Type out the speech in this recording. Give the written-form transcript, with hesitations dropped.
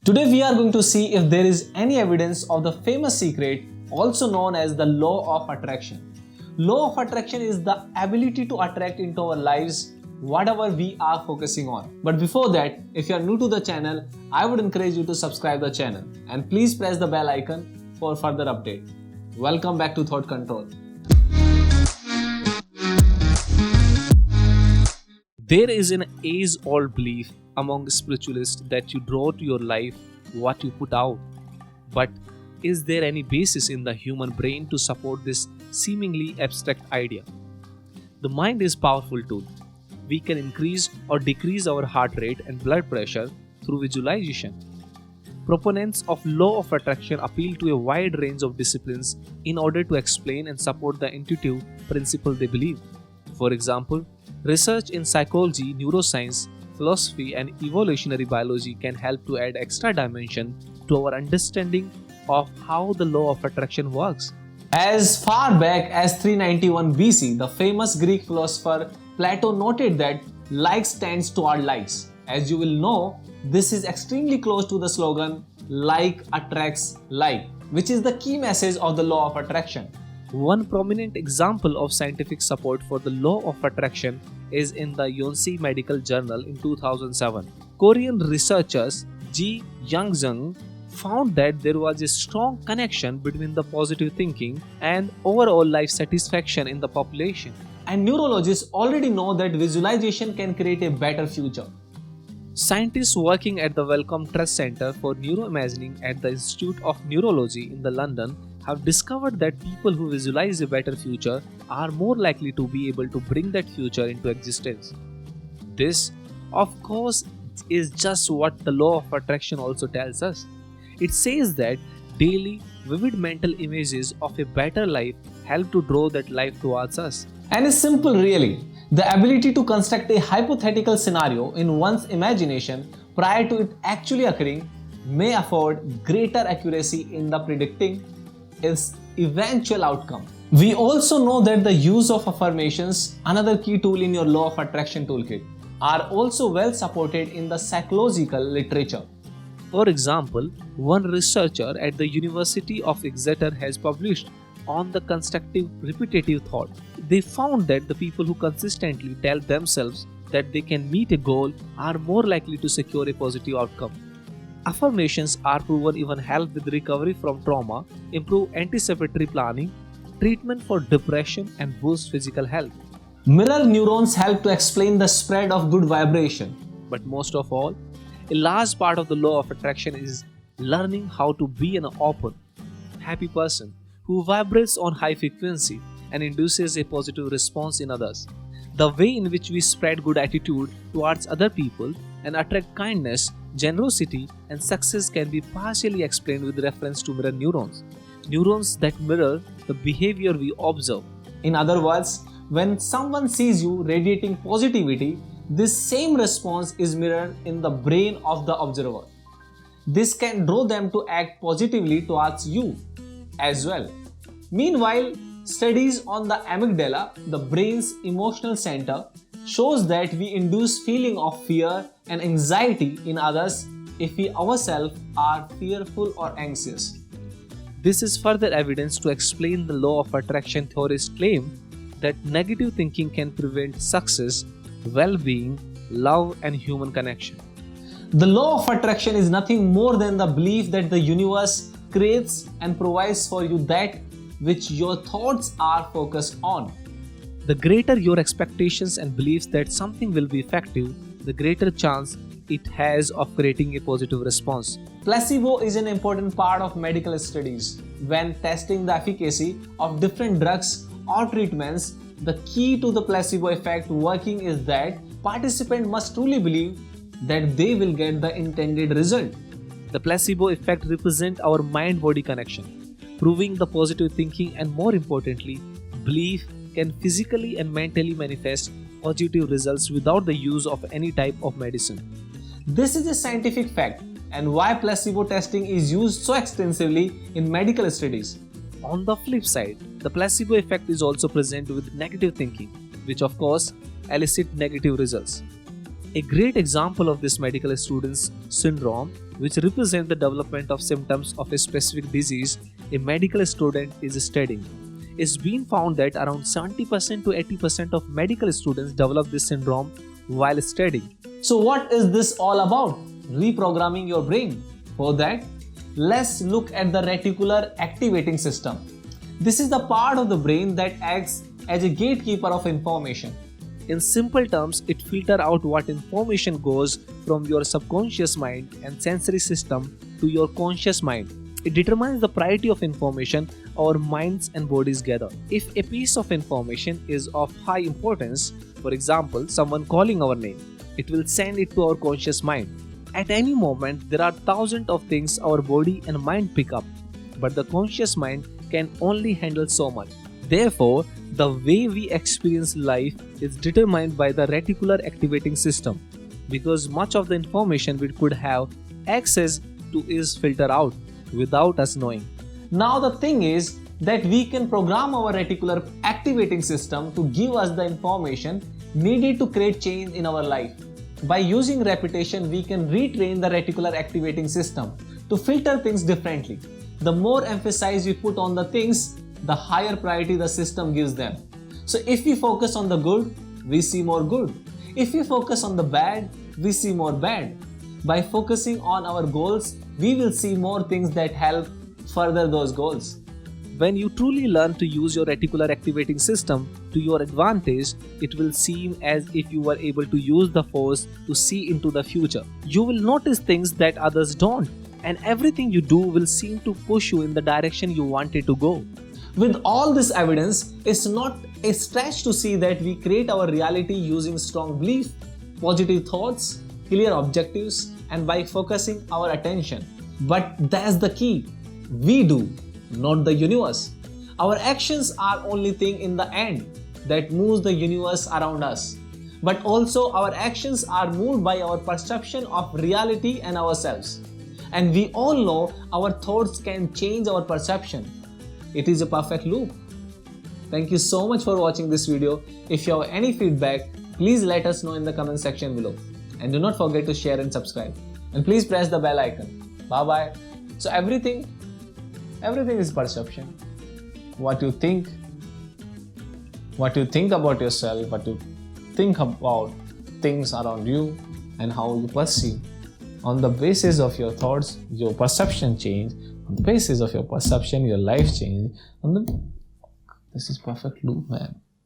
Today we are going to see if there is any evidence of the famous secret also known as the law of attraction. Law of attraction is the ability to attract into our lives whatever we are focusing on. But before that, if you are new to the channel, I would encourage you to subscribe the channel and please press the bell icon for further update. Welcome back to ThoughtCtrl. There is an age-old belief among spiritualists that you draw to your life what you put out. But is there any basis in the human brain to support this seemingly abstract idea? The mind is a powerful tool. We can increase or decrease our heart rate and blood pressure through visualization. Proponents of law of attraction appeal to a wide range of disciplines in order to explain and support the intuitive principle they believe. For example, research in psychology, neuroscience, philosophy, and evolutionary biology can help to add extra dimension to our understanding of how the law of attraction works. As far back as 391 BC, the famous Greek philosopher Plato noted that likes tends toward likes. As you will know, this is extremely close to the slogan like attracts like, which is the key message of the law of attraction. One prominent example of scientific support for the law of attraction is in the Yonsei Medical Journal in 2007. Korean researchers Ji Young-jung found that there was a strong connection between the positive thinking and overall life satisfaction in the population. And neurologists already know that visualization can create a better future. Scientists working at the Wellcome Trust Center for Neuroimaging at the Institute of Neurology in London have discovered that people who visualize a better future are more likely to be able to bring that future into existence. This, of course, is just what the law of attraction also tells us. It says that daily, vivid mental images of a better life help to draw that life towards us. And it's simple really. The ability to construct a hypothetical scenario in one's imagination prior to it actually occurring may afford greater accuracy in the predicting its eventual outcome. We also know that the use of affirmations, another key tool in your law of attraction toolkit, are also well supported in the psychological literature. For example, one researcher at the University of Exeter has published on the constructive repetitive thought. They found that the people who consistently tell themselves that they can meet a goal are more likely to secure a positive outcome. Affirmations are proven even help with recovery from trauma, improve anticipatory planning, treatment for depression, and boost physical health. Mirror neurons help to explain the spread of good vibration. But most of all, a large part of the law of attraction is learning how to be an open, happy person who vibrates on high frequency and induces a positive response in others. The way in which we spread good attitude towards other people and attract kindness, generosity, and success can be partially explained with reference to mirror neurons. Neurons that mirror the behavior we observe. In other words, when someone sees you radiating positivity, this same response is mirrored in the brain of the observer. This can draw them to act positively towards you as well. Meanwhile, studies on the amygdala, the brain's emotional center, shows that we induce feeling of fear and anxiety in others if we ourselves are fearful or anxious. This is further evidence to explain the law of attraction theorists' claim that negative thinking can prevent success, well-being, love, and human connection. The law of attraction is nothing more than the belief that the universe creates and provides for you that which your thoughts are focused on. The greater your expectations and beliefs that something will be effective, the greater chance it has of creating a positive response. Placebo is an important part of medical studies. When testing the efficacy of different drugs or treatments, the key to the placebo effect working is that participants must truly believe that they will get the intended result. The placebo effect represents our mind-body connection, proving the positive thinking and, more importantly, belief can physically and mentally manifest positive results without the use of any type of medicine. This is a scientific fact and why placebo testing is used so extensively in medical studies. On the flip side, the placebo effect is also present with negative thinking, which of course elicit negative results. A great example of this medical student's syndrome which represent the development of symptoms of a specific disease a medical student is studying. It's been found that around 70% to 80% of medical students develop this syndrome while studying. So what is this all about? Reprogramming your brain. For that, let's look at the reticular activating system. This is the part of the brain that acts as a gatekeeper of information. In simple terms, it filters out what information goes from your subconscious mind and sensory system to your conscious mind. It determines the priority of information our minds and bodies gather. If a piece of information is of high importance, for example, someone calling our name, it will send it to our conscious mind. At any moment, there are thousands of things our body and mind pick up, but the conscious mind can only handle so much. Therefore, the way we experience life is determined by the reticular activating system, because much of the information we could have access to is filtered out without us knowing. Now the thing is that we can program our reticular activating system to give us the information needed to create change in our life. By using repetition, we can retrain the reticular activating system to filter things differently. The more emphasis we put on the things, the higher priority the system gives them. So if we focus on the good, we see more good. If we focus on the bad, we see more bad. By focusing on our goals, we will see more things that help further those goals. When you truly learn to use your reticular activating system to your advantage, it will seem as if you were able to use the force to see into the future. You will notice things that others don't, and everything you do will seem to push you in the direction you wanted to go. With all this evidence, it's not a stretch to see that we create our reality using strong belief, positive thoughts, clear objectives, and by focusing our attention. But that's the key. We do, not the universe. Our actions are only thing in the end that moves the universe around us. But also our actions are moved by our perception of reality and ourselves. And we all know our thoughts can change our perception. It is a perfect loop. Thank you so much for watching this video. If you have any feedback, please let us know in the comment section below. And do not forget to share and subscribe. And please press the bell icon. Bye bye. So everything is perception. What you think about yourself, what you think about things around you, and how you perceive. On the basis of your thoughts, your perception change. On the basis of your perception, your life change. This is perfect loop, man.